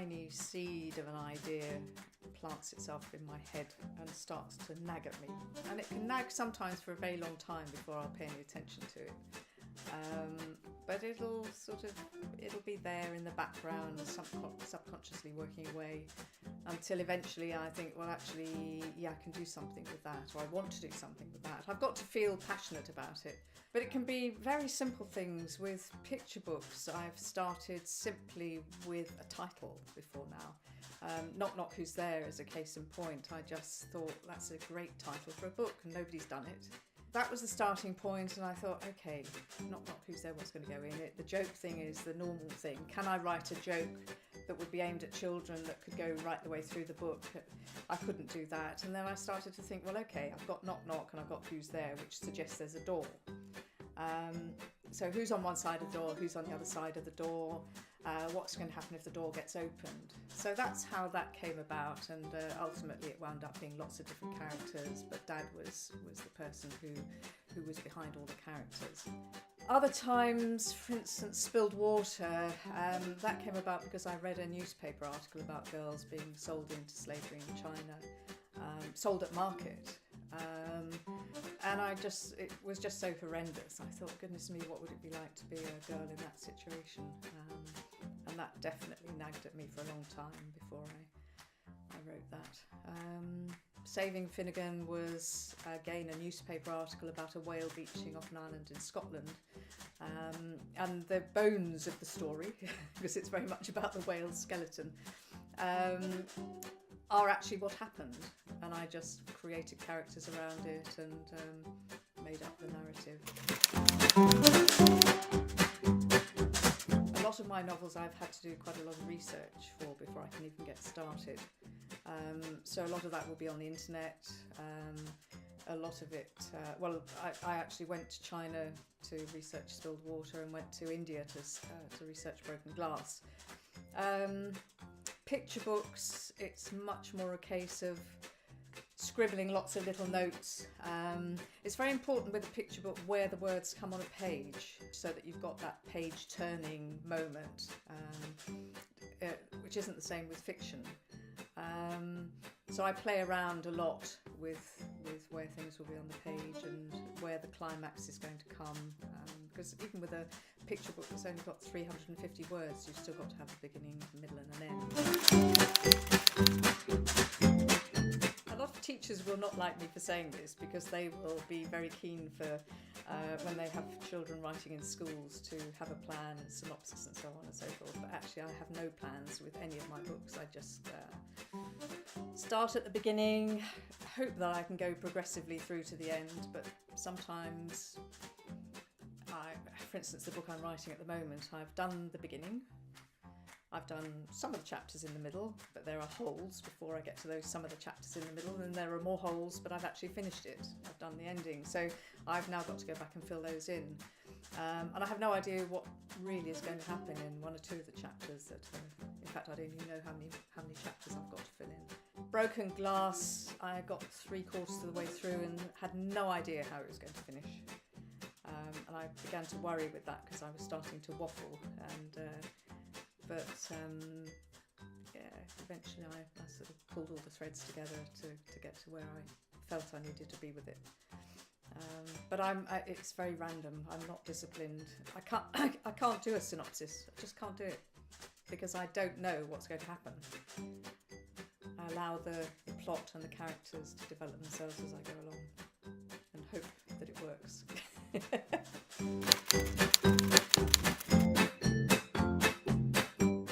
tiny seed of an idea plants itself in my head and starts to nag at me. And it can nag sometimes for a very long time before I'll pay any attention to it. But it'll be there in the background, subconsciously working away, until eventually I think, well, actually, yeah, I can do something with that, or I want to do something with that. I've got to feel passionate about it. But it can be very simple things. With picture books, I've started simply with a title before now. Knock Knock Who's There is a case in point. I just thought that's a great title for a book and nobody's done it. That was the starting point, and I thought, okay, Knock Knock Who's There, what's going to go in it? The joke thing is the normal thing. Can I write a joke that would be aimed at children that could go right the way through the book? I couldn't do that. And then I started to think, well, okay, I've got Knock Knock and I've got Who's There, which suggests there's a door. So who's on one side of the door, who's on the other side of the door, what's going to happen if the door gets opened. So that's how that came about, and ultimately it wound up being lots of different characters, but Dad was the person who was behind all the characters. Other times, for instance, Spilled Water, that came about because I read a newspaper article about girls being sold into slavery in China, sold at market. And it was just so horrendous. I thought, goodness me, what would it be like to be a girl in that situation? And that definitely nagged at me for a long time before I wrote that. Saving Finnegan was, again, a newspaper article about a whale beaching off an island in Scotland. And the bones of the story, because it's very much about the whale's skeleton, are actually what happened, and I just created characters around it and made up the narrative. A lot of my novels I've had to do quite a lot of research for before I can even get started. So a lot of that will be on the internet. A lot of it, I actually went to China to research Spilled Water and went to India to research Broken Glass. Picture books, it's much more a case of scribbling lots of little notes. It's very important with a picture book where the words come on a page, so that you've got that page turning moment, which isn't the same with fiction. So I play around a lot with where things will be on the page and where the climax is going to come, because even with a picture book that's only got 350 words, you've still got to have a beginning, a middle and an end. A lot of teachers will not like me for saying this, because they will be very keen for when they have children writing in schools to have a plan and synopsis and so on and so forth, but actually I have no plans with any of my books. I just start at the beginning, hope that I can go progressively through to the end, but sometimes for instance, the book I'm writing at the moment, I've done the beginning, I've done some of the chapters in the middle, but there are holes before I get to some of the chapters in the middle, and there are more holes, but I've actually finished it. I've done the ending, so I've now got to go back and fill those in. And I have no idea what really is going to happen in one or two of the chapters. In fact, I don't even know how many chapters I've got to fill in. Broken Glass, I got 3/4 of the way through and had no idea how it was going to finish. And I began to worry with that because I was starting to waffle, but eventually I sort of pulled all the threads together to get to where I felt I needed to be with it. But it's very random. I'm not disciplined. I can't do a synopsis. I just can't do it because I don't know what's going to happen. I allow the plot and the characters to develop themselves as I go along and hope that it works.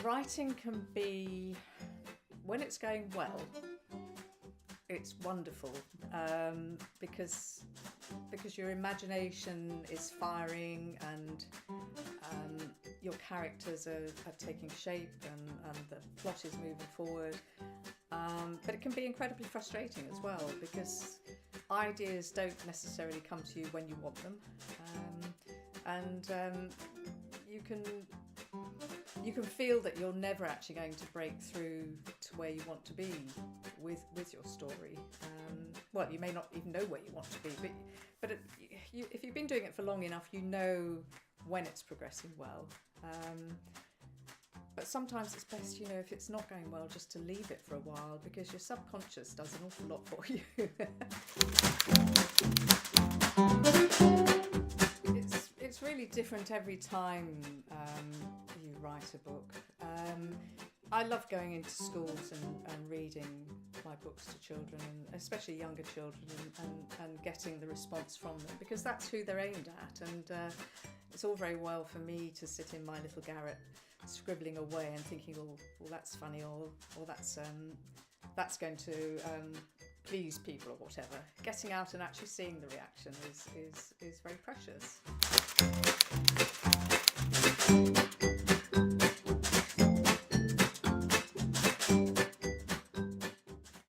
Writing can be, when it's going well, it's wonderful, because your imagination is firing and your characters are taking shape and the plot is moving forward. But it can be incredibly frustrating as well, because ideas don't necessarily come to you when you want them, and you can feel that you're never actually going to break through to where you want to be with your story. Well, you may not even know where you want to be, but if you've been doing it for long enough, you know when it's progressing well. But sometimes it's best, you know, if it's not going well, just to leave it for a while, because your subconscious does an awful lot for you. It's really different every time you write a book. I love going into schools and reading my books to children, and especially younger children, and getting the response from them, because that's who they're aimed at. And it's all very well for me to sit in my little garret scribbling away and thinking, oh, well, that's funny, or that's going to please people, or whatever. Getting out and actually seeing the reaction is very precious.